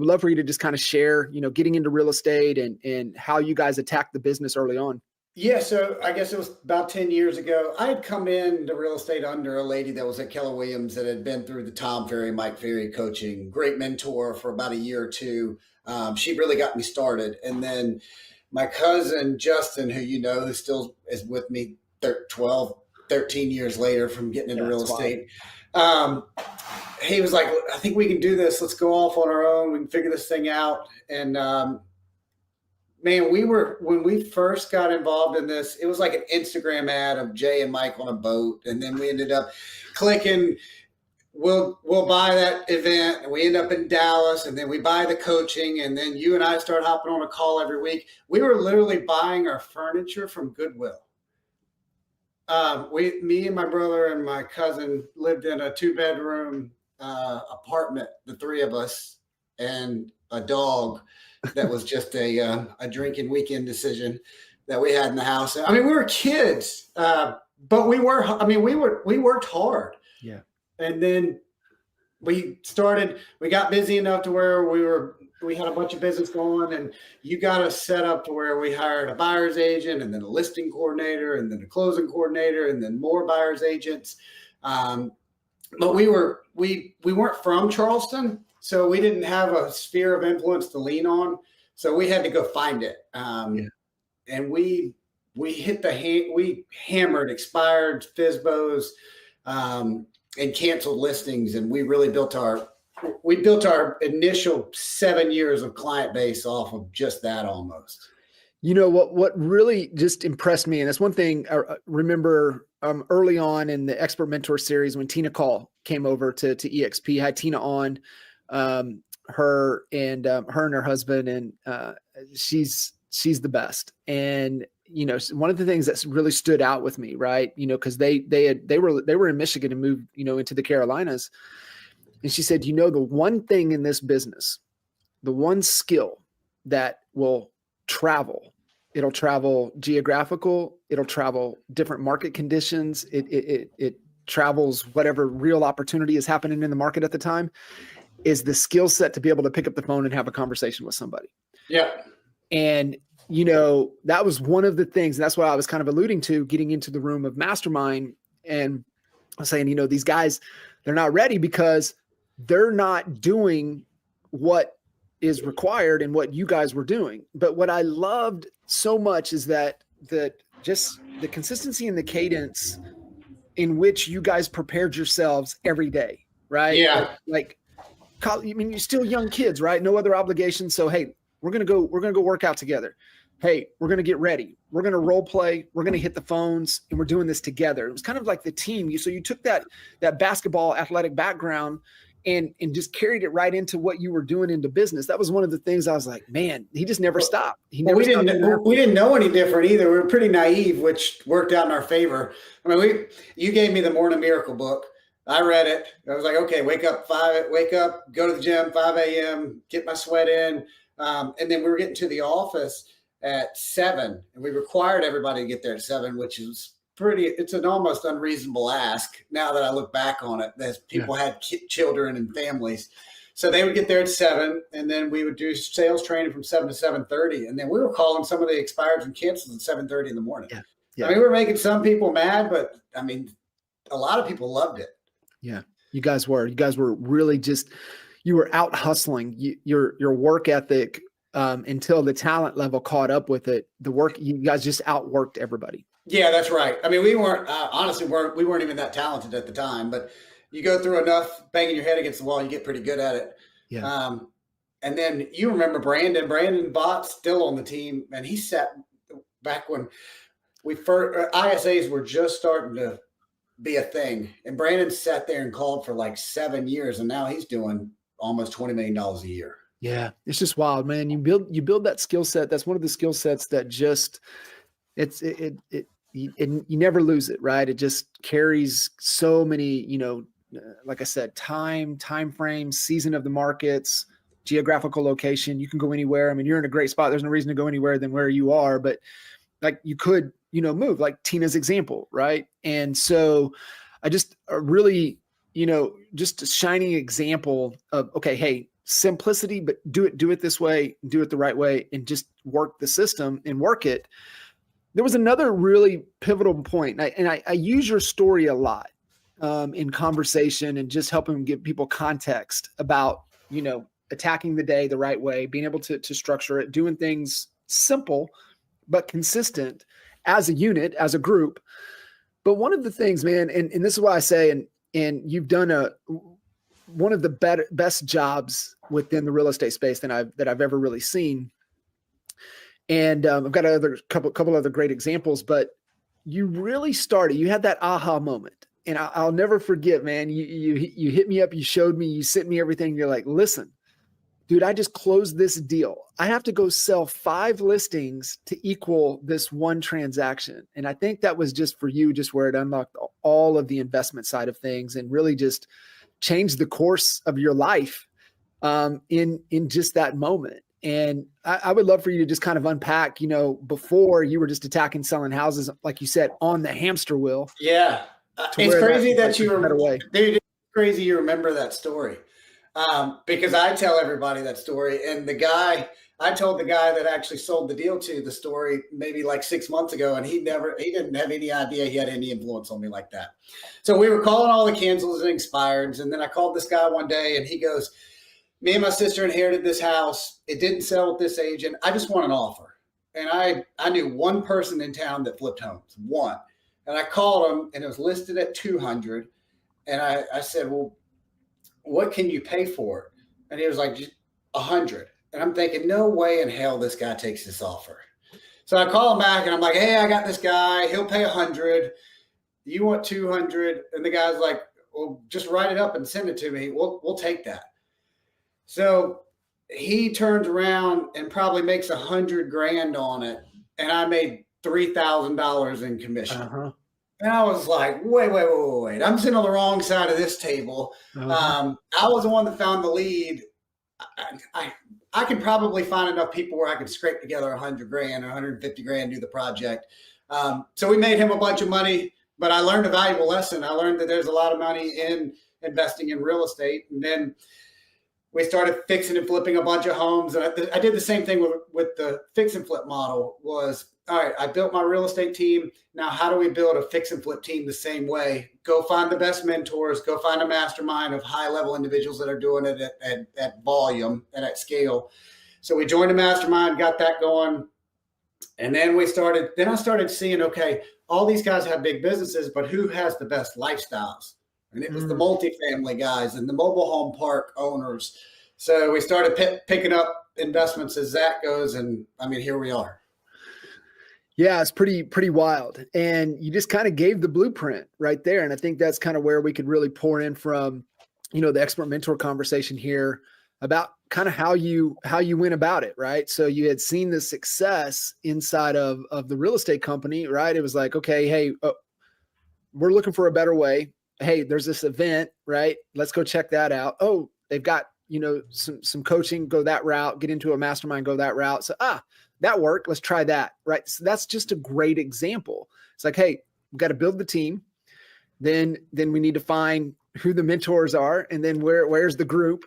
would love for you to just kind of share, getting into real estate and how you guys attacked the business early on. Yeah, so I guess it was about 10 years ago. I had come into real estate under a lady that was at Keller Williams that had been through the Tom Ferry, Mike Ferry coaching, great mentor for about a year or two. She really got me started. And then my cousin, Justin, who still is with me 13 years later from getting into real estate. He was like, I think we can do this. Let's go off on our own. We can figure this thing out. And, man, when we first got involved in this, it was like an Instagram ad of Jay and Mike on a boat. And then we ended up clicking, we'll buy that event. And we end up in Dallas, and then we buy the coaching. And then you and I start hopping on a call every week. We were literally buying our furniture from Goodwill. Me and my brother and my cousin lived in a 2-bedroom apartment, the three of us, and a dog. That was just a drinking weekend decision that we had in the house. I mean, we were kids, but we worked hard. Yeah. And then we got busy enough to where we had a bunch of business going, and you got us set up to where we hired a buyer's agent, and then a listing coordinator, and then a closing coordinator, and then more buyer's agents. But we weren't from Charleston. So we didn't have a sphere of influence to lean on. So we had to go find it. And we hammered expired FSBOs and canceled listings. And we really built our initial 7 years of client base off of just that almost. What really just impressed me, and that's one thing I remember early on in the Expert Mentor series when Tina Call came over to EXP, I had Tina on. Her and her husband, and she's the best. And one of the things that's really stood out with me, right? Because they were in Michigan and moved into the Carolinas, and she said, the one thing in this business, the one skill that will travel, it'll travel geographical, it'll travel different market conditions, it travels whatever real opportunity is happening in the market at the time, is the skill set to be able to pick up the phone and have a conversation with somebody. Yeah. And, that was one of the things, and that's what I was kind of alluding to getting into the room of mastermind, and I was saying, these guys, they're not ready because they're not doing what is required and what you guys were doing. But what I loved so much is that just the consistency and the cadence in which you guys prepared yourselves every day, right? Yeah. You're still young kids, right? No other obligations. So, hey, we're going to go work out together. Hey, we're going to get ready. We're going to role play. We're going to hit the phones, and we're doing this together. It was kind of like the team. So you took that basketball athletic background and just carried it right into what you were doing into business. That was one of the things I was like, man, he just never stopped. We didn't know any different either. We were pretty naive, which worked out in our favor. I mean, you gave me the Morning Miracle book. I read it. I was like, okay, wake up, go to the gym, 5 a.m., get my sweat in. And then we were getting to the office at 7, and we required everybody to get there at 7, which is it's an almost unreasonable ask now that I look back on it, as people had children and families. So they would get there at 7, and then we would do sales training from 7 to 7:30. And then we were calling some of the expireds and cancels at 7:30 in the morning. Yeah. Yeah. I mean, we were making some people mad, but I mean, a lot of people loved it. Yeah. You guys were really you were out hustling your work ethic until the talent level caught up with it. You guys just outworked everybody. Yeah, that's right. I mean, we weren't we weren't even that talented at the time, but you go through enough banging your head against the wall, you get pretty good at it. Yeah. And then you remember Brandon Bott's still on the team, and he sat back when we first ISAs were just starting to be a thing, and Brandon sat there and called for like 7 years, and now he's doing almost $20 million a year. Yeah, it's just wild, man. You build that skill set. That's one of the skill sets that just you never lose it, right? It just carries so many, like I said, time frames, season of the markets, geographical location. You can go anywhere. I mean, you're in a great spot. There's no reason to go anywhere than where you are, but like you could, move, like Tina's example, right? And so I just really, just a shining example of, okay, hey, simplicity, but do it this way, do it the right way, and just work the system and work it. There was another really pivotal point, and I use your story a lot in conversation and just helping give people context about, attacking the day the right way, being able to structure it, doing things simple but consistent as a unit, as a group. But one of the things, man, and this is why I say, and you've done one of the best jobs within the real estate space that I've ever really seen. And I've got a couple other great examples, but you really started, you had that aha moment. And I'll never forget, man, you hit me up, you showed me, you sent me everything. You're like, listen, dude, I just closed this deal. I have to go sell 5 listings to equal this one transaction. And I think that was just for you, just where it unlocked all of the investment side of things and really just changed the course of your life in just that moment. And I would love for you to just kind of unpack, before you were just attacking, selling houses, like you said, on the hamster wheel. Yeah. It's crazy that you remember, dude, it's crazy you remember that story. Because I tell everybody that story, and I told the guy that actually sold the deal to the story maybe like 6 months ago, and he didn't have any idea he had any influence on me like that. So we were calling all the cancels and expireds. And then I called this guy one day and he goes, me and my sister inherited this house. It didn't sell with this agent. I just want an offer. And I knew one person in town that flipped homes, one. And I called him and it was listed at 200. And I said, well, what can you pay for it? And he was like, 100. And I'm thinking, no way in hell this guy takes this offer. So I call him back and I'm like, hey, I got this guy. He'll pay 100. You want 200? And the guy's like, well, just write it up and send it to me. We'll take that. So he turns around and probably makes $100,000 on it. And I made $3,000 in commission. Uh-huh. And I was like, wait. I'm sitting on the wrong side of this table. Uh-huh. I was the one that found the lead. I can probably find enough people where I could scrape together $100,000 or $150,000, do the project. So we made him a bunch of money, but I learned a valuable lesson. I learned that there's a lot of money in investing in real estate. And then we started fixing and flipping a bunch of homes. And I did the same thing with the fix and flip model was, all right, I built my real estate team. Now, how do we build a fix and flip team the same way? Go find the best mentors, go find a mastermind of high level individuals that are doing it at volume and at scale. So we joined a mastermind, got that going. And then I started seeing, okay, all these guys have big businesses, but who has the best lifestyles? And it was the multifamily guys and the mobile home park owners. So we started picking up investments as that goes. And I mean, here we are. Yeah, it's pretty wild. And you just kind of gave the blueprint right there. And I think that's kind of where we could really pour in from, the expert mentor conversation here about kind of how you went about it, right? So you had seen the success inside of the real estate company, right? It was like, okay, hey, we're looking for a better way. Hey, there's this event, right? Let's go check that out. Oh, they've got, some coaching, go that route, get into a mastermind, go that route. So, that worked. Let's try that. Right. So that's just a great example. It's like, hey, we've got to build the team. Then we need to find who the mentors are. And then where's the group?